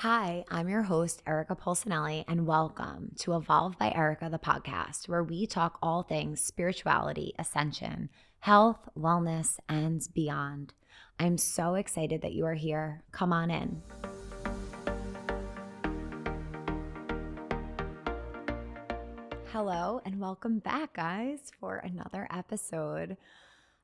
Hi, I'm your host, Erica Polsinelli, and welcome to Evolve by Erica, the podcast, where we talk all things spirituality, ascension, health, wellness, and beyond. I'm so excited that you are here. Come on in. Hello, and welcome back, guys, for another episode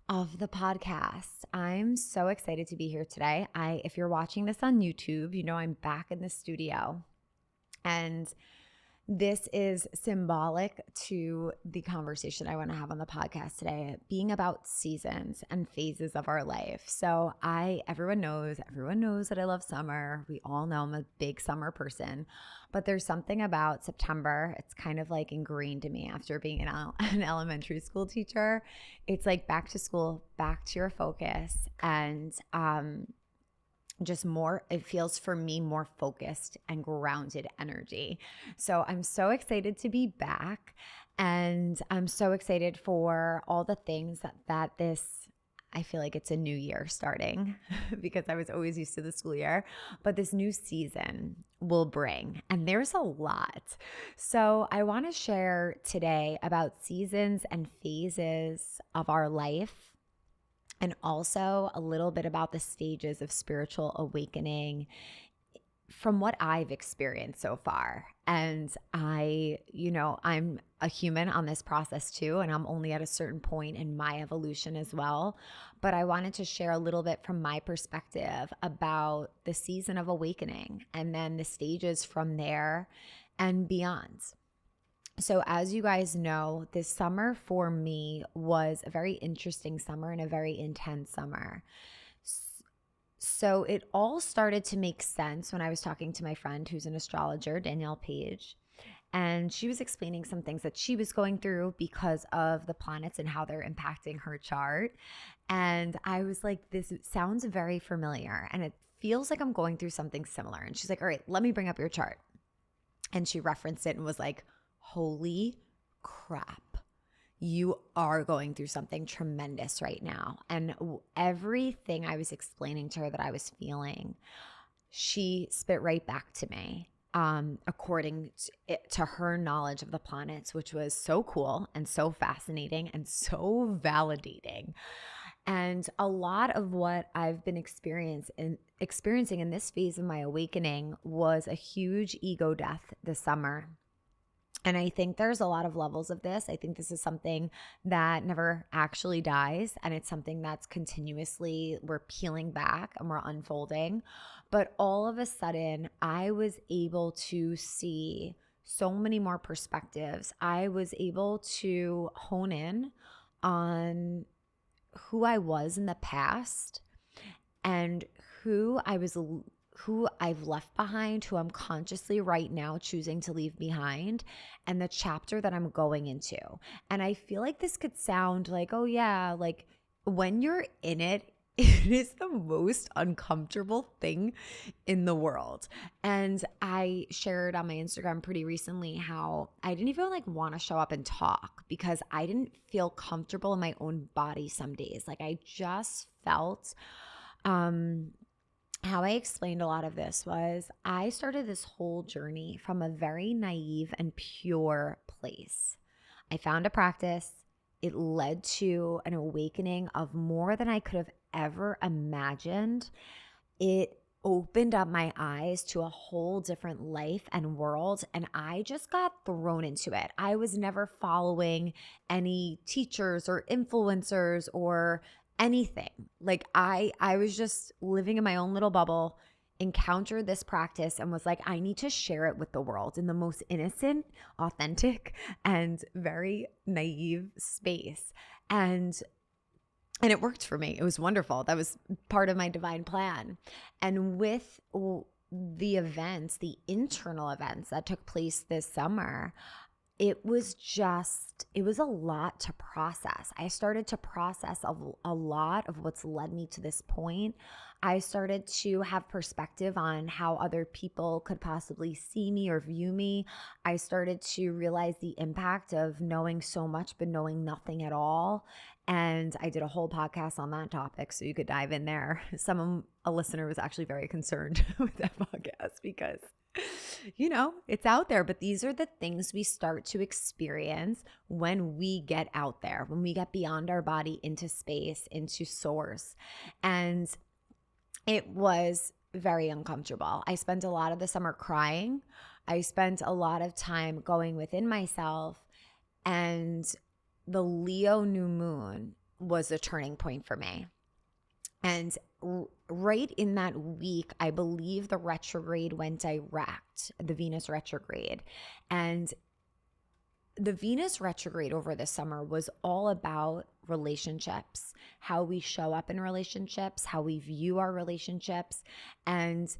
of the podcast. I'm so excited to be here today. If you're watching this on YouTube, you know I'm back in the studio. And this is symbolic to the conversation I want to have on the podcast today, being about seasons and phases of our life. So everyone knows that I love summer. We all know I'm a big summer person, but there's something about September. It's kind of like ingrained in me after being an elementary school teacher. It's like back to school, back to your focus, and just more, it feels for me more focused and grounded energy. So I'm so excited to be back, and I'm so excited for all the things that I feel like it's a new year starting because I was always used to the school year, but this new season will bring, and there's a lot. So I want to share today about seasons and phases of our life, and also a little bit about the stages of spiritual awakening from what I've experienced so far. And I'm a human on this process too, and I'm only at a certain point in my evolution as well. But I wanted to share a little bit from my perspective about the season of awakening and then the stages from there and beyond. So as you guys know, this summer for me was a very interesting summer and a very intense summer. So it all started to make sense when I was talking to my friend who's an astrologer, Danielle Page, and she was explaining some things that she was going through because of the planets and how they're impacting her chart. And I was like, this sounds very familiar and it feels like I'm going through something similar. And she's like, all right, let me bring up your chart. And she referenced it and was like, holy crap, you are going through something tremendous right now. And everything I was explaining to her that I was feeling, she spit right back to me, according to her knowledge of the planets, which was so cool and so fascinating and so validating. And a lot of what I've been experiencing in this phase of my awakening was a huge ego death this summer. And I think there's a lot of levels of this. I think this is something that never actually dies. And it's something that's continuously, we're peeling back and we're unfolding. But all of a sudden, I was able to see so many more perspectives. I was able to hone in on who I was in the past and who I've left behind, who I'm consciously right now choosing to leave behind, and the chapter that I'm going into. And I feel like this could sound like, oh yeah, like when you're in it, it is the most uncomfortable thing in the world. And I shared on my Instagram pretty recently how I didn't even want to show up and talk because I didn't feel comfortable in my own body some days. Like I just felt, how I explained a lot of this was I started this whole journey from a very naive and pure place. I found a practice. It led to an awakening of more than I could have ever imagined. It opened up my eyes to a whole different life and world, and I just got thrown into it. I was never following any teachers or influencers or anything. Like I was just living in my own little bubble, encountered this practice and was like, I need to share it with the world in the most innocent, authentic, and very naive space. And it worked for me. It was wonderful. That was part of my divine plan. And with the events, the internal events that took place this summer, it was a lot to process. I started to process a lot of what's led me to this point. I started to have perspective on how other people could possibly see me or view me. I started to realize the impact of knowing so much but knowing nothing at all. And I did a whole podcast on that topic, so you could dive in there. A listener was actually very concerned with that podcast because it's out there, but these are the things we start to experience when we get out there, when we get beyond our body into space, into source. And it was very uncomfortable. I spent a lot of the summer crying. I spent a lot of time going within myself, and the Leo new moon was a turning point for me. And right in that week, I believe the retrograde went direct, the Venus retrograde. And the Venus retrograde over the summer was all about relationships, how we show up in relationships, how we view our relationships. And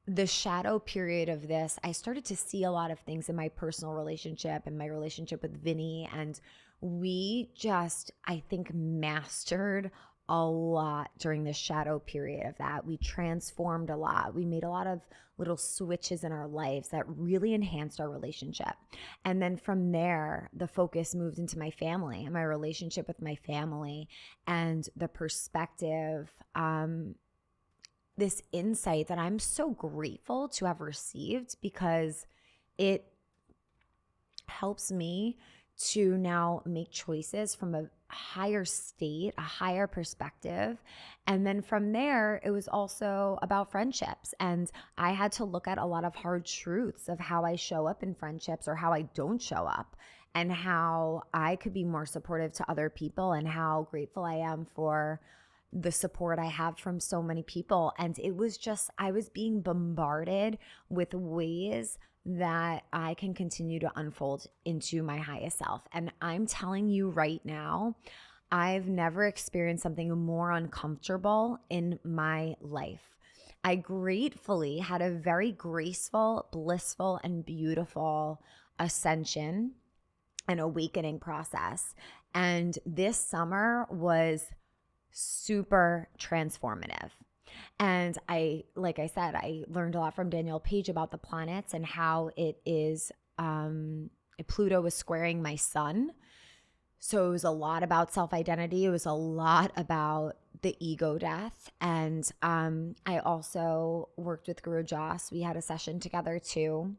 the shadow period of this, I started to see a lot of things in my personal relationship and my relationship with Vinny. And we just, I think, mastered a lot during the shadow period of that. We transformed a lot. We made a lot of little switches in our lives that really enhanced our relationship. And then from there, the focus moved into my family and my relationship with my family and the perspective, this insight that I'm so grateful to have received, because it helps me to now make choices from a higher state, a higher perspective. And then from there, it was also about friendships. And I had to look at a lot of hard truths of how I show up in friendships or how I don't show up, and how I could be more supportive to other people, and how grateful I am for the support I have from so many people. And it was just, I was being bombarded with ways that I can continue to unfold into my highest self. And I'm telling you right now, I've never experienced something more uncomfortable in my life. I gratefully had a very graceful, blissful, and beautiful ascension and awakening process. And this summer was super transformative. And like I said, I learned a lot from Danielle Page about the planets and how it is, Pluto was squaring my sun. So it was a lot about self-identity. It was a lot about the ego death. And I also worked with Guru Joss. We had a session together too.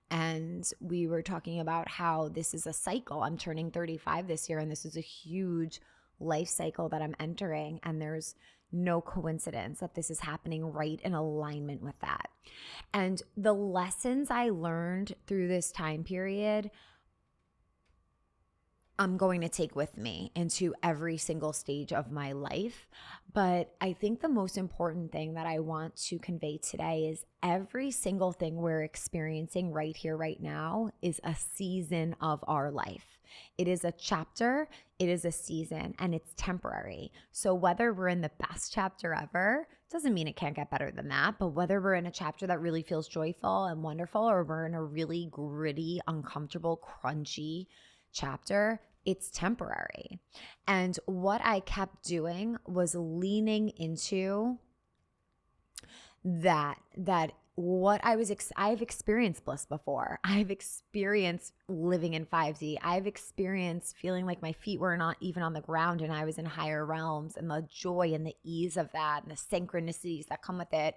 And we were talking about how this is a cycle. I'm turning 35 this year, and this is a huge life cycle that I'm entering, and there's no coincidence that this is happening right in alignment with that. And the lessons I learned through this time period, I'm going to take with me into every single stage of my life. But I think the most important thing that I want to convey today is every single thing we're experiencing right here, right now, is a season of our life. It is a chapter, it is a season, and it's temporary. So whether we're in the best chapter ever, doesn't mean it can't get better than that, but whether we're in a chapter that really feels joyful and wonderful, or we're in a really gritty, uncomfortable, crunchy chapter, it's temporary. And what I kept doing was leaning into that what I've experienced bliss before. I've experienced living in 5D. I've experienced feeling like my feet were not even on the ground and I was in higher realms, and the joy and the ease of that and the synchronicities that come with it.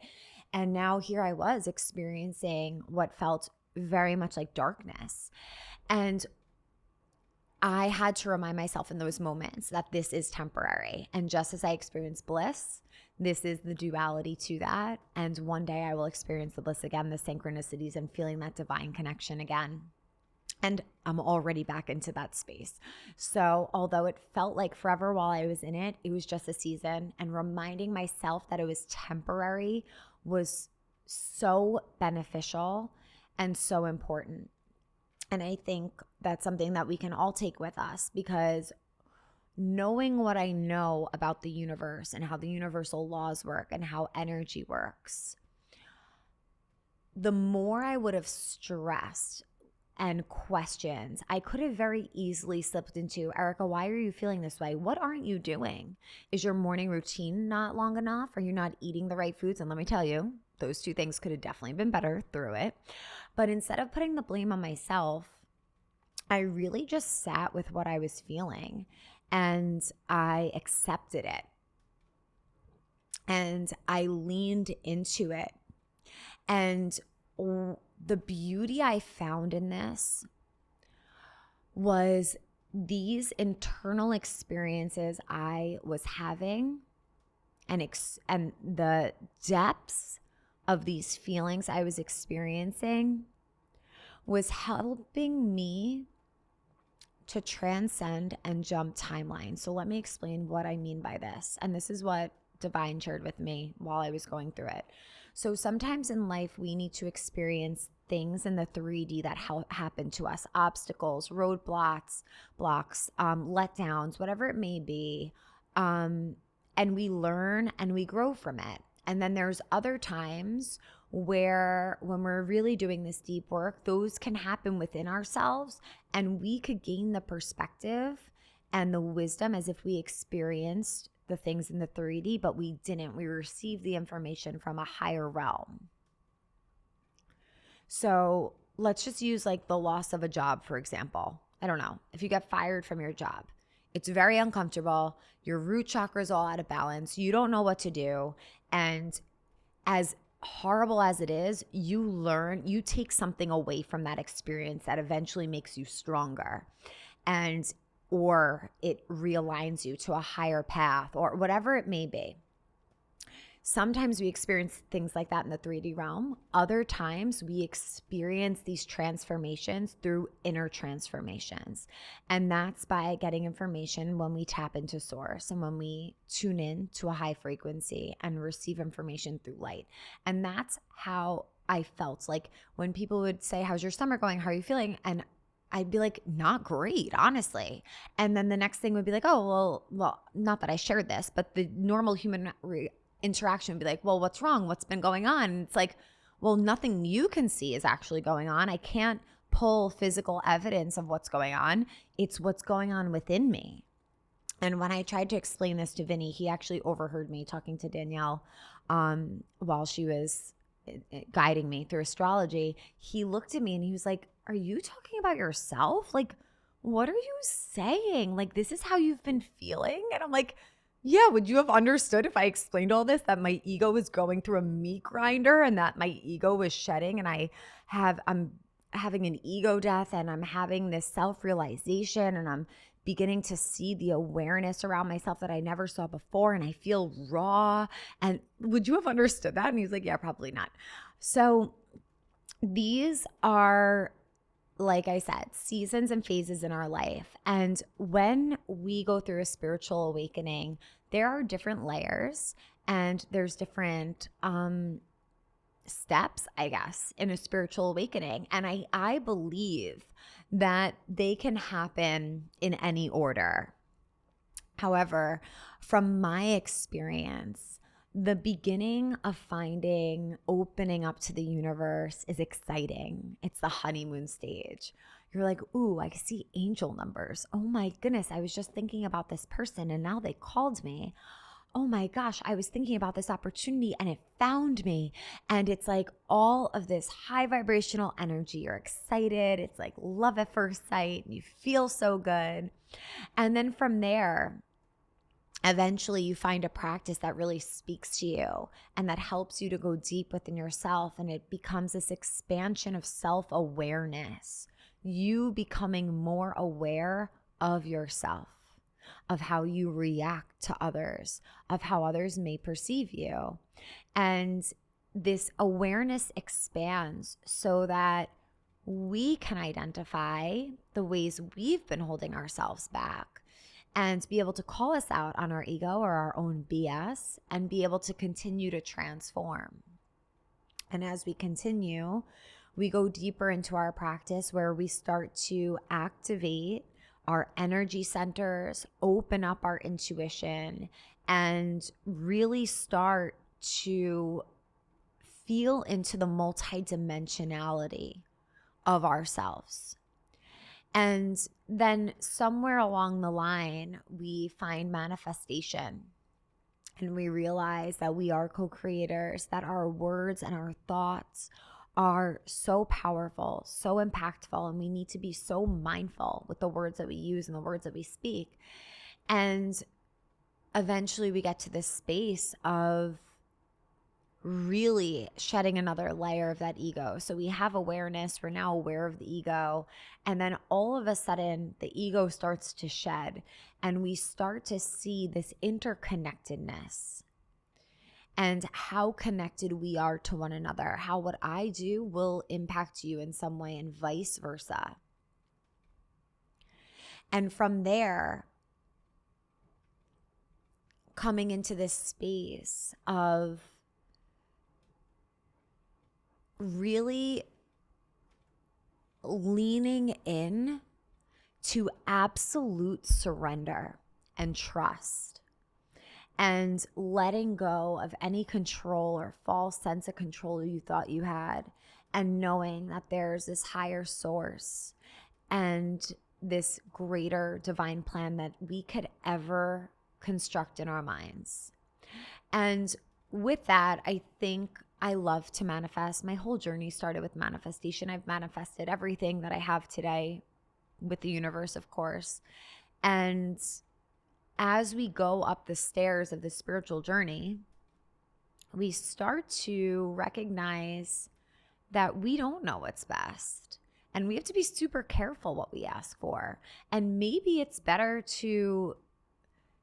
And now here I was experiencing what felt very much like darkness. And I had to remind myself in those moments that this is temporary. And just as I experienced bliss, this is the duality to that. And one day I will experience the bliss again, the synchronicities, and feeling that divine connection again. And I'm already back into that space. So although it felt like forever while I was in it, it was just a season. And reminding myself that it was temporary was so beneficial and so important. And I think that's something that we can all take with us, because knowing what I know about the universe and how the universal laws work and how energy works, the more I would have stressed and questions. I could have very easily slipped into, Erica, why are you feeling this way? What aren't you doing? Is your morning routine not long enough? Are you not eating the right foods? And let me tell you, those two things could have definitely been better through it. But instead of putting the blame on myself, I really just sat with what I was feeling and I accepted it. And I leaned into it. And the beauty I found in this was these internal experiences I was having and the depths of these feelings I was experiencing was helping me to transcend and jump timelines. So let me explain what I mean by this. And this is what Divine shared with me while I was going through it. So sometimes in life, we need to experience things in the 3D that happen to us, obstacles, roadblocks, letdowns, whatever it may be. And we learn and we grow from it. And then there's other times where when we're really doing this deep work, those can happen within ourselves and we could gain the perspective and the wisdom as if we experienced the things in the 3D, but we didn't. We received the information from a higher realm. So let's just use like the loss of a job, for example. I don't know. If you get fired from your job, it's very uncomfortable. Your root chakra is all out of balance. You don't know what to do. And as horrible as it is, you take something away from that experience that eventually makes you stronger. Or it realigns you to a higher path or whatever it may be. Sometimes we experience things like that in the 3D realm. Other times we experience these transformations through inner transformations. And that's by getting information when we tap into source and when we tune in to a high frequency and receive information through light. And that's how I felt like when people would say, how's your summer going? How are you feeling? And I'd be like, not great, honestly. And then the next thing would be like, oh, well, not that I shared this, but the normal human interaction would be like, well, what's wrong? What's been going on? And it's like, well, nothing you can see is actually going on. I can't pull physical evidence of what's going on. It's what's going on within me. And when I tried to explain this to Vinny, he actually overheard me talking to Danielle while she was guiding me through astrology. He looked at me and he was like, are you talking about yourself? Like, what are you saying? Like, this is how you've been feeling? And I'm like, yeah, would you have understood if I explained all this, that my ego was going through a meat grinder and that my ego was shedding and I'm having an ego death and I'm having this self-realization and I'm beginning to see the awareness around myself that I never saw before and I feel raw. And would you have understood that? And he was like, yeah, probably not. So these are, like I said, seasons and phases in our life. And when we go through a spiritual awakening, there are different layers and there's different steps, I guess, in a spiritual awakening. And I believe that they can happen in any order. However, from my experience, the beginning of opening up to the universe is exciting. It's the honeymoon stage. You're like, ooh, I see angel numbers. Oh my goodness, I was just thinking about this person and now they called me. Oh my gosh, I was thinking about this opportunity and it found me. And it's like all of this high vibrational energy. You're excited. It's like love at first sight. You feel so good. And then from there, eventually you find a practice that really speaks to you and that helps you to go deep within yourself. And it becomes this expansion of self-awareness. You becoming more aware of yourself, of how you react to others, of how others may perceive you. And this awareness expands so that we can identify the ways we've been holding ourselves back and be able to call us out on our ego or our own BS and be able to continue to transform. And as we continue, we go deeper into our practice where we start to activate our energy centers, open up our intuition, and really start to feel into the multidimensionality of ourselves. And then somewhere along the line, we find manifestation and we realize that we are co-creators, that our words and our thoughts are so powerful, so impactful, and we need to be so mindful with the words that we use and the words that we speak. And eventually we get to this space of really shedding another layer of that ego. So we have awareness, we're now aware of the ego, and then all of a sudden the ego starts to shed and we start to see this interconnectedness and how connected we are to one another, how what I do will impact you in some way and vice versa. And from there, coming into this space of really leaning in to absolute surrender and trust and letting go of any control or false sense of control you thought you had, and knowing that there's this higher source and this greater divine plan that we could ever construct in our minds. And with that, I think I love to manifest. My whole journey started with manifestation. I've manifested everything that I have today with the universe, of course. And as we go up the stairs of the spiritual journey, we start to recognize that we don't know what's best. And we have to be super careful what we ask for. And maybe it's better to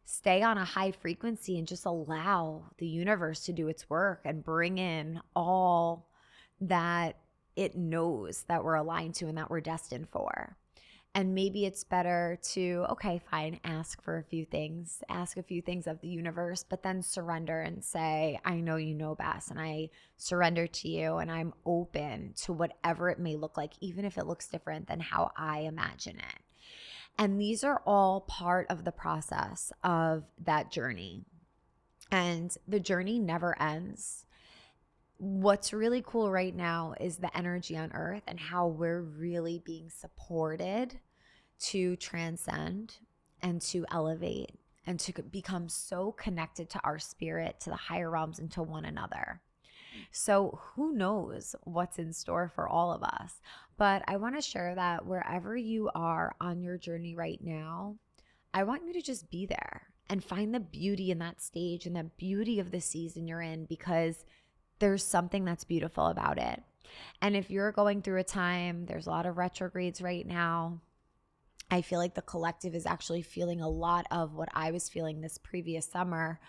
stay on a high frequency and just allow the universe to do its work and bring in all that it knows that we're aligned to and that we're destined for. And maybe it's better to, okay, fine, ask for a few things of the universe, but then surrender and say, I know you know best, and I surrender to you, and I'm open to whatever it may look like, even if it looks different than how I imagine it. And these are all part of the process of that journey. And the journey never ends. What's really cool right now is the energy on earth and how we're really being supported to transcend and to elevate and to become so connected to our spirit, to the higher realms, and to one another. So who knows what's in store for all of us? But I want to share that wherever you are on your journey right now, I want you to just be there and find the beauty in that stage and the beauty of the season you're in, because there's something that's beautiful about it. And if you're going through a time, there's a lot of retrogrades right now. I feel like the collective is actually feeling a lot of what I was feeling this previous summer.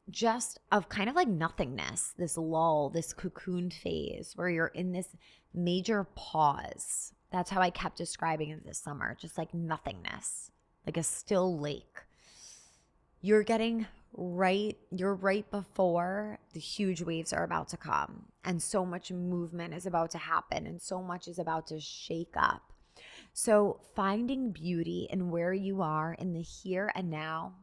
Just of kind of like nothingness, this lull, this cocoon phase where you're in this major pause. That's how I kept describing it this summer, just like nothingness, like a still lake. You're right before the huge waves are about to come, and so much movement is about to happen, and so much is about to shake up. So finding beauty in where you are in the here and now,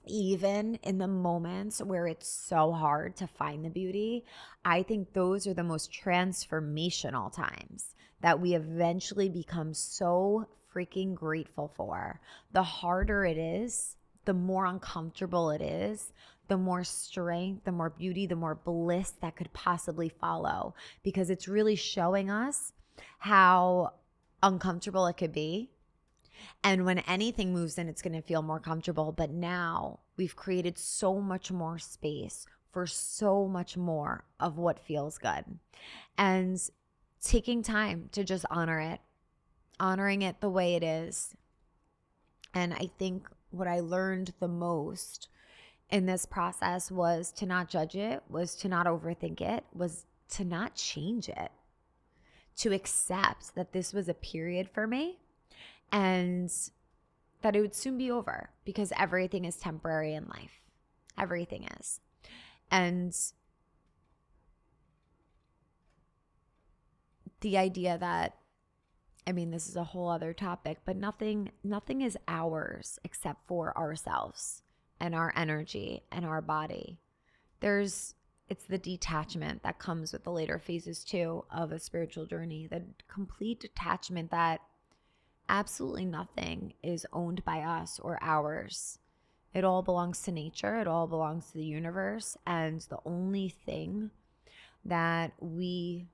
even in the moments where it's so hard to find the beauty, I think those are the most transformational times that we eventually become so freaking grateful for. The harder it is, the more uncomfortable it is, the more strength, the more beauty, the more bliss that could possibly follow, because it's really showing us how uncomfortable it could be. And when anything moves in, it's going to feel more comfortable. But now we've created so much more space for so much more of what feels good. And taking time to just honoring it the way it is. And I think what I learned the most in this process was to not judge it, was to not overthink it, was to not change it, to accept that this was a period for me and that it would soon be over, because everything is temporary in life. Everything is. And the idea that, I mean, this is a whole other topic, but nothing is ours except for ourselves and our energy and our body. There's it's the detachment that comes with the later phases too of a spiritual journey, the complete detachment that absolutely nothing is owned by us or ours. It all belongs to nature, it all belongs to the universe, and the only thing that we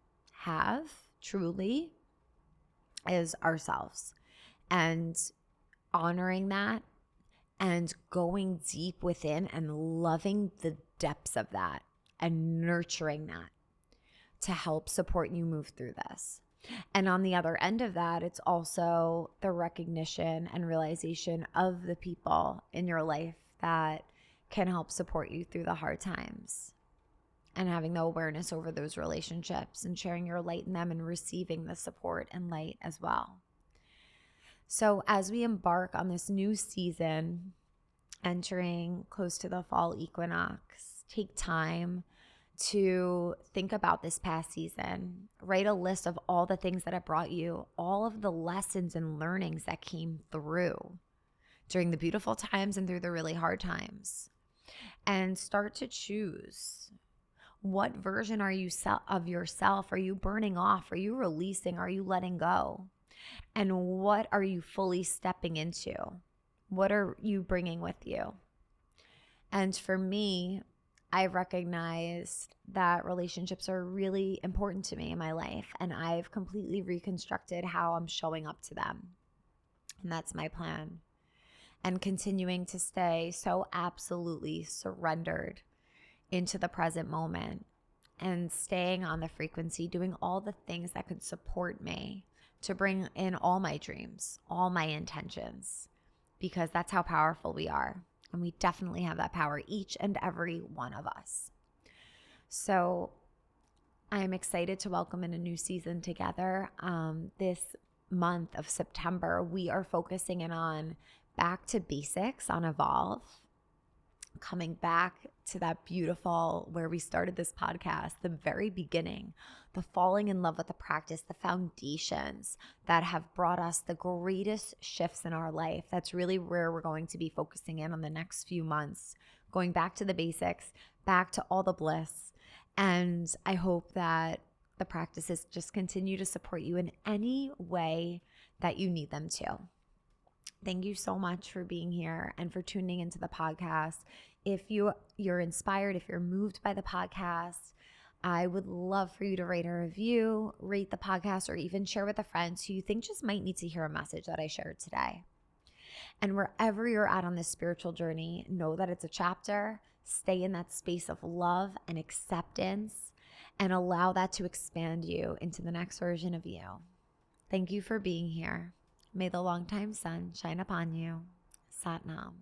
have truly is ourselves. And honoring that and going deep within and loving the depths of that and nurturing that to help support you move through this. And on the other end of that, it's also the recognition and realization of the people in your life that can help support you through the hard times, and having the awareness over those relationships and sharing your light in them and receiving the support and light as well. So as we embark on this new season, entering close to the fall equinox, take time to think about this past season. Write a list of all the things that have brought you, all of the lessons and learnings that came through during the beautiful times and through the really hard times. And start to choose, what version are you of yourself? Are you burning off? Are you releasing? Are you letting go? And what are you fully stepping into? What are you bringing with you? And for me, I recognized that relationships are really important to me in my life, and I've completely reconstructed how I'm showing up to them. And that's my plan. And continuing to stay so absolutely surrendered into the present moment and staying on the frequency, doing all the things that could support me to bring in all my dreams, all my intentions, because that's how powerful we are. And we definitely have that power, each and every one of us. So I'm excited to welcome in a new season together. This month of September, we are focusing in on back to basics on Evolve, coming back to that beautiful, where we started this podcast, the very beginning, the falling in love with the practice, the foundations that have brought us the greatest shifts in our life. That's really where we're going to be focusing in on the next few months, going back to the basics, back to all the bliss. And I hope that the practices just continue to support you in any way that you need them to. Thank you so much for being here and for tuning into the podcast. If you're inspired, if you're moved by the podcast, I would love for you to rate a review, rate the podcast, or even share with a friend who you think just might need to hear a message that I shared today. And wherever you're at on this spiritual journey, know that it's a chapter. Stay in that space of love and acceptance and allow that to expand you into the next version of you. Thank you for being here. May the longtime sun shine upon you. Sat Nam.